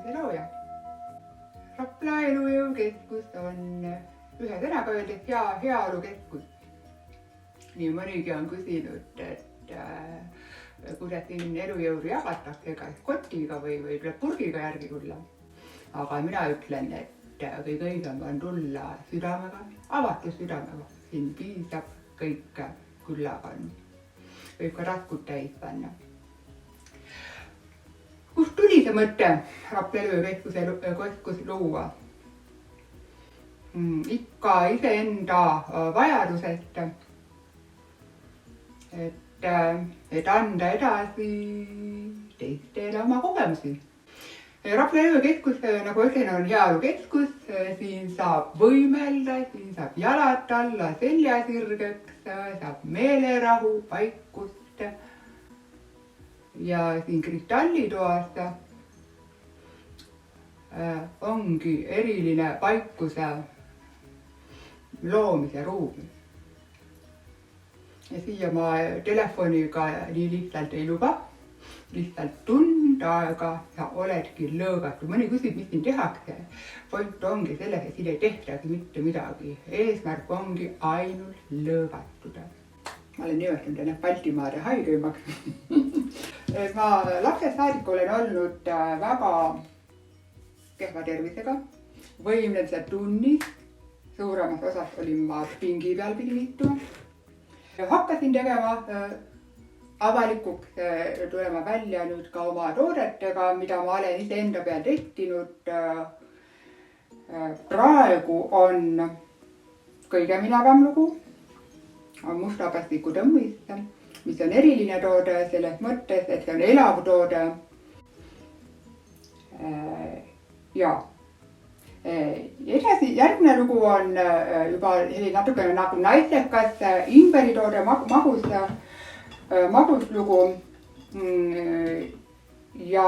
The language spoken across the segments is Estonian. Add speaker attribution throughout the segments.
Speaker 1: Keskuse looja. Rapla elujõukeskus on ühe sõnaga öeldes heaolukeskus. Nii mõnigi on küsinud, et kuidas siin elujõudu jagatakse, kas kotiga või tuleb purgiga järgi tulla. Aga mina ütlen, et kõige õigem on tulla südamega, avatud südamega. Siin piisab kõik, küllaga on. Võib ka taskut täis panna. Kust tuli see mõte Rapla elujõukeskus luua? Ikka iseenda vajadusest, et anda edasi teistele oma kogemusi. Rapla elujõukeskus, nagu ütlen, on heaolukeskus, siin saab võimelda, siin saab jalad alla selja sirgeks, saab meelerahu, vaikust ja siin kristallitoas ongi eriline vaikuse loomise ruum. Ja siia ma telefoniga nii lihtsalt ei luba, lihtsalt tund aega sa oledki lõõgatud. Mõni küsib, mis siin tehakse. Point ongi selles, et siin ei tehtagi mitte midagi. Eesmärk ongi ainult lõõgatuda. Ma olen nimetanud ennast Baltimaade haigeimaks. Ma lapsest saadik olen olnud väga kehva tervisega. Võimlemisel tunnis. Suuremas osas olin ma pingi peal pidin istuma. Hakkasin tegema avalikuks tulema välja nüüd ka oma toodetega, mida ma olen iseenda peal testinud. Praegu on kõige minavam lugu, on mustapästiku tõmmist, mis on eriline toode selles mõttes, et see on elav toode. Ja edasi, järgmine lugu on juba natukene nagu naistekas imberitoode, maguslugu ja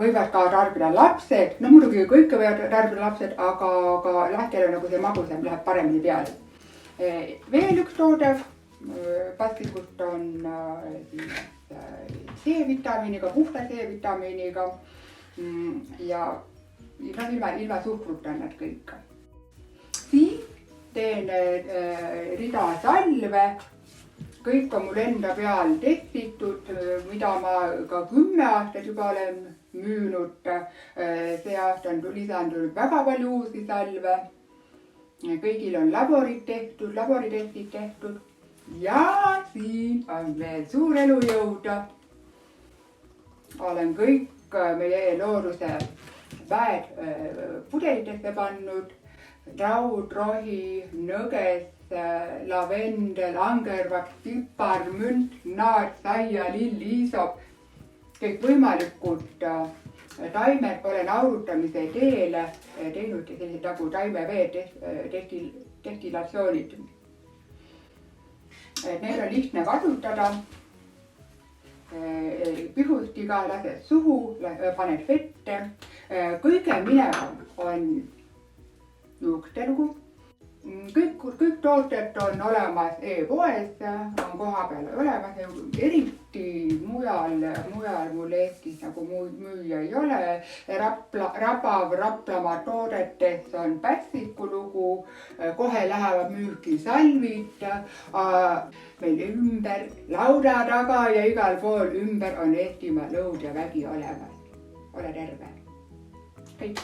Speaker 1: võivad ka tarbida lapsed. No muidugi kõike võivad tarbida lapsed, aga lastele nagu see magusem läheb paremini peale. Veel üks toode pastikust on C-vitamiiniga, puhta C-vitamiiniga ja ilma suhkruta on nad kõik. Siis teen rida salve. Kõik on mul enda peal testitud, mida ma ka 10 aastat juba olen müünud. See aasta on lisandunud väga palju uusi salve. Kõigil on laboritestid tehtud. Ja siin on veel suur elujõud. Olen kõik meie looduse väed pudelitesse pannud. Raud, rohi, nõges, lavendel, angervaks, pipar, münt, naad, saia, lill, iisop. Kõik võimalikud taimed olen aurutamise teel teinud sellised nagu taimevee destilatsioonid. Need on lihtne kasutada. Pihustiga lased suhu, paned vette. Kõige minevam on juukste lugu. Kõik tooted on olemas e-poes, on koha peal olemas. Eriti mujal mul Eestis nagu müüa ei ole. Raplamaa toodetes on pässiku lugu, kohe lähevad müüki salvid. Meil ümber, lauda taga ja igal pool ümber on Eestimaa lõud ja vägi olemas. Ole terve! Kõik!